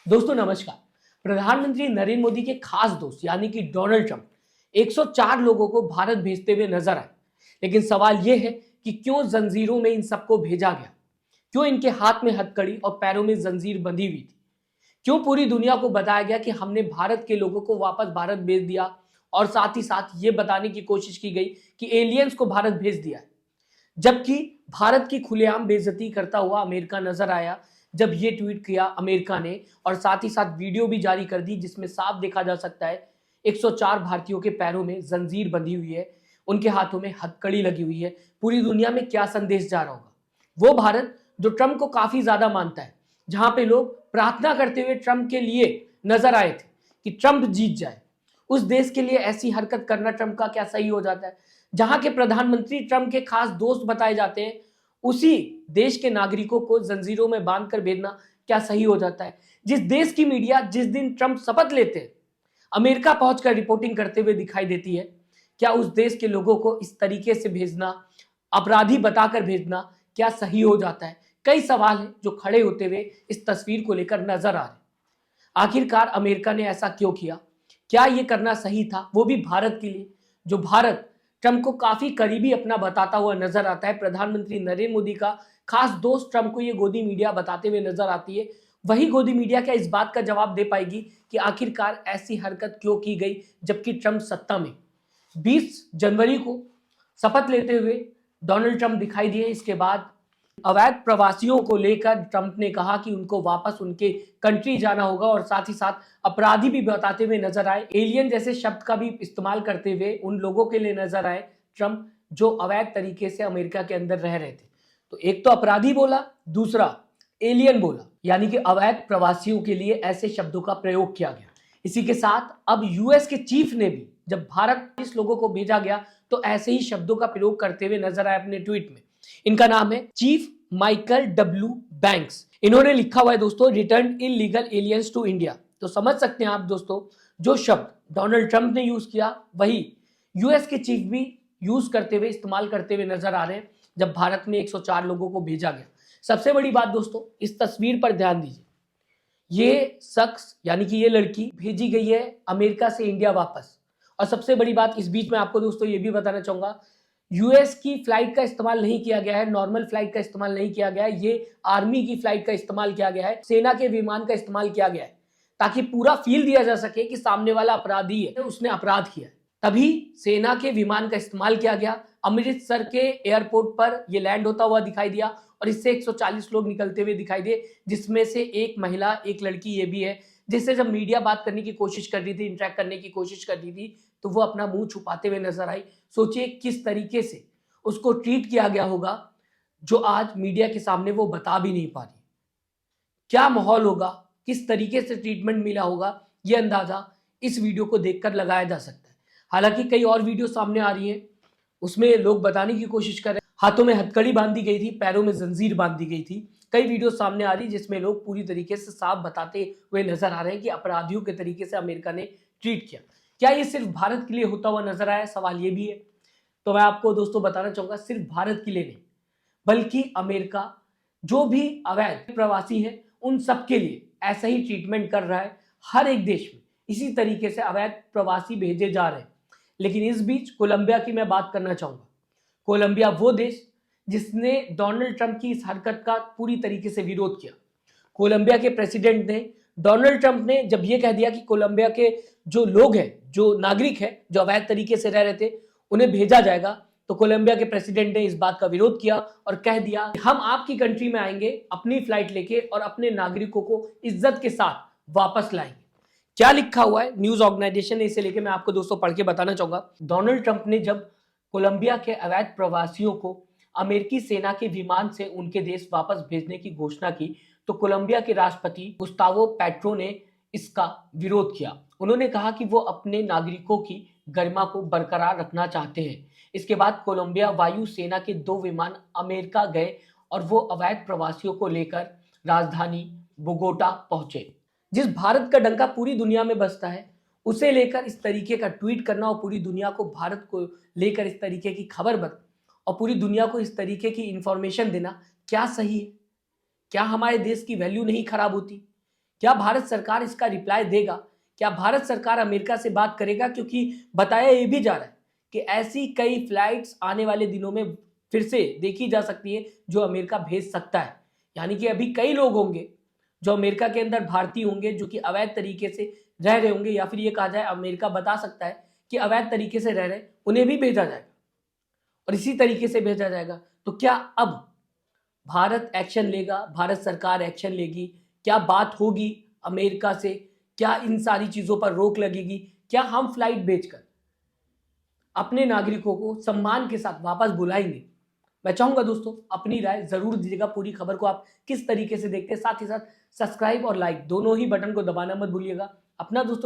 दोस्तों नमस्कार। प्रधानमंत्री नरेंद्र मोदी के खास दोस्त यानी कि डोनाल्ड ट्रंप 104 लोगों को भारत भेजते हुए नजर आए। लेकिन सवाल यह है कि क्यों जंजीरों में इन सबको भेजा गया, क्यों इनके हाथ में हथकड़ी और पैरों में जंजीर बंधी हुई थी, क्यों पूरी दुनिया को बताया गया कि हमने भारत के लोगों को वापस भारत भेज दिया और साथ ही साथ ये बताने की कोशिश की गई कि एलियंस को भारत भेज दिया है। जबकि भारत की खुलेआम बेइज्जती करता हुआ अमेरिका नजर आया जब ये ट्वीट किया अमेरिका ने, और साथ ही साथ वीडियो भी जारी कर दी जिसमें साफ देखा जा सकता है 104 भारतीयों के पैरों में जंजीर बंधी हुई है, उनके हाथों में हथकड़ी लगी हुई है। पूरी दुनिया में क्या संदेश जा रहा होगा? वो भारत जो ट्रंप को काफी ज्यादा मानता है, जहां पे लोग प्रार्थना करते हुए ट्रंप के लिए नजर आए थे कि ट्रंप जीत जाए, उस देश के लिए ऐसी हरकत करना ट्रंप का क्या सही हो जाता है? जहां के प्रधानमंत्री ट्रंप के खास दोस्त बताए जाते हैं, उसी देश के नागरिकों को जंजीरों में बांधकर भेजना क्या सही हो जाता है? जिस देश की मीडिया जिस दिन ट्रंप शपथ लेते हैं अमेरिका पहुंचकर रिपोर्टिंग करते हुए दिखाई देती है, क्या उस देश के लोगों को इस तरीके से भेजना, अपराधी बताकर भेजना क्या सही हो जाता है? कई सवाल हैं जो खड़े होते हुए इस तस्वीर को लेकर नजर आ रहे हैं। आखिरकार अमेरिका ने ऐसा क्यों किया? क्या यह करना सही था, वो भी भारत के लिए, जो भारत ट्रंप को काफी करीबी अपना बताता हुआ नजर आता है? प्रधानमंत्री नरेंद्र मोदी का खास दोस्त ट्रंप को यह गोदी मीडिया बताते हुए नजर आती है। वही गोदी मीडिया क्या इस बात का जवाब दे पाएगी कि आखिरकार ऐसी हरकत क्यों की गई, जबकि ट्रंप सत्ता में 20 जनवरी को शपथ लेते हुए डोनाल्ड ट्रंप दिखाई दिए। इसके बाद अवैध प्रवासियों को लेकर ट्रंप ने कहा कि उनको वापस उनके कंट्री जाना होगा, और साथ ही साथ अपराधी भी बताते हुए नजर आए, एलियन जैसे शब्द का भी इस्तेमाल करते हुए उन लोगों के लिए नजर आए ट्रंप जो अवैध तरीके से अमेरिका के अंदर रह रहे थे। तो एक तो अपराधी बोला, दूसरा एलियन बोला, यानी कि अवैध प्रवासियों के लिए ऐसे शब्दों का प्रयोग किया गया। इसी के साथ अब यूएस के चीफ ने भी, जब भारत इस लोगों को भेजा गया तो ऐसे ही शब्दों का प्रयोग करते हुए नजर आए अपने ट्वीट में। इनका नाम है चीफ माइकल डब्ल्यू बैंक्स। इन्होंने लिखा हुआ है दोस्तों, return illegal aliens to India. तो समझ सकते हैं आप दोस्तों, जो शब्द डोनाल्ड ट्रंप ने यूज किया वही यूएस के चीफ भी यूज करते हुए, इस्तेमाल करते हुए नजर आ रहे हैं जब भारत में 104 लोगों को भेजा गया। सबसे बड़ी बात दोस्तों, इस तस्वीर पर ध्यान दीजिए। ये शख्स यानी कि ये लड़की भेजी गई है अमेरिका से इंडिया वापस। और सबसे बड़ी बात इस बीच में आपको दोस्तों ये भी बताना चाहूंगा, यूएस की फ्लाइट का इस्तेमाल नहीं किया गया है, नॉर्मल फ्लाइट का इस्तेमाल नहीं किया गया है, ये आर्मी की फ्लाइट का इस्तेमाल किया गया है, सेना के विमान का इस्तेमाल किया गया है, ताकि पूरा फील दिया जा सके कि सामने वाला अपराधी है, उसने अपराध किया है। तभी सेना के विमान का इस्तेमाल किया गया। अमृतसर के एयरपोर्ट पर यह लैंड होता हुआ दिखाई दिया और इससे 140 लोग निकलते हुए दिखाई दिए, जिसमें से एक महिला, एक लड़की ये भी है, जिससे जब मीडिया बात करने की कोशिश कर रही थी, इंटरेक्ट करने की कोशिश कर रही थी, तो वो अपना मुंह छुपाते हुए नजर आई। सोचिए किस तरीके से उसको ट्रीट किया गया होगा, जो आज मीडिया के सामने वो बता भी नहीं पा रही। क्या माहौल होगा, किस तरीके से ट्रीटमेंट मिला होगा, ये अंदाजा इस वीडियो को देखकर लगाया जा सकता है। हालांकि कई और वीडियो सामने आ रही है, उसमें लोग बताने की कोशिश कर रहे हैं हाथों में हथकड़ी बांधी गई थी, पैरों में जंजीर बांध दी गई थी। कई वीडियो सामने आ रही जिसमें लोग पूरी तरीके से साफ बताते हुए नजर आ रहे हैं कि अपराधियों के तरीके से अमेरिका ने ट्रीट किया। क्या ये सिर्फ भारत के लिए होता हुआ नजर आया? सवाल ये भी है। तो मैं आपको दोस्तों बताना चाहूंगा, सिर्फ भारत के लिए नहीं, बल्कि अमेरिका जो भी अवैध प्रवासी हैं उन सबके लिए ऐसा ही ट्रीटमेंट कर रहा है। हर एक देश में इसी तरीके से अवैध प्रवासी भेजे जा रहे हैं। लेकिन इस बीच कोलंबिया की मैं बात करना चाहूंगा। कोलंबिया वो देश जिसने डोनाल्ड ट्रंप की इस हरकत का पूरी तरीके से विरोध किया। कोलंबिया के प्रेसिडेंट ने, डोनाल्ड ट्रंप ने जब यह कह दिया कि कोलंबिया के जो लोग हैं, जो नागरिक हैं, जो अवैध तरीके से रह रहे थे, उन्हें भेजा जाएगा, तो कोलंबिया के प्रेसिडेंट ने इस बात का विरोध किया और कह दिया कि हम आपकी कंट्री में आएंगे अपनी फ्लाइट लेके और अपने नागरिकों को इज्जत के साथ वापस लाएंगे। क्या लिखा हुआ है न्यूज ऑर्गेनाइजेशन ने, इसे लेके मैं आपको दोस्तों पढ़ के बताना चाहूंगा। डोनाल्ड ट्रंप ने जब कोलंबिया के अवैध प्रवासियों को अमेरिकी सेना के विमान से उनके देश वापस भेजने की घोषणा की, तो कोलंबिया के राष्ट्रपति गुस्तावो पेट्रो ने इसका विरोध किया। उन्होंने कहा कि वो अपने नागरिकों की गरिमा को बरकरार रखना चाहते हैं। इसके बाद कोलंबिया वायु सेना के 2 विमान अमेरिका गए और वो अवैध प्रवासियों को लेकर राजधानी बोगोटा पहुंचे। जिस भारत का डंका पूरी दुनिया में बजता है, उसे लेकर इस तरीके का ट्वीट करना और पूरी दुनिया को भारत को लेकर इस तरीके की खबर और पूरी दुनिया को इस तरीके की इंफॉर्मेशन देना क्या सही है? क्या हमारे देश की वैल्यू नहीं खराब होती? क्या भारत सरकार इसका रिप्लाई देगा? क्या भारत सरकार अमेरिका से बात करेगा? क्योंकि बताया ये भी जा रहा है कि ऐसी कई फ्लाइट्स आने वाले दिनों में फिर से देखी जा सकती है जो अमेरिका भेज सकता है। यानी कि अभी कई लोग होंगे जो अमेरिका के अंदर भारतीय होंगे जो कि अवैध तरीके से रह रहे होंगे, या फिर ये कहा जाए अमेरिका बता सकता है कि अवैध तरीके से रह रहे, उन्हें भी भेजा जाएगा और इसी तरीके से भेजा जाएगा। तो क्या अब भारत एक्शन लेगा? भारत सरकार एक्शन लेगी? क्या बात होगी अमेरिका से? क्या इन सारी चीजों पर रोक लगेगी? क्या हम फ्लाइट भेजकर अपने नागरिकों को सम्मान के साथ वापस बुलाएंगे? मैं चाहूंगा दोस्तों अपनी राय जरूर दीजिएगा। पूरी खबर को आप किस तरीके से देखते हैं, साथ ही साथ सब्सक्राइब और लाइक दोनों ही बटन को दबाना मत भूलिएगा। अपना दोस्तों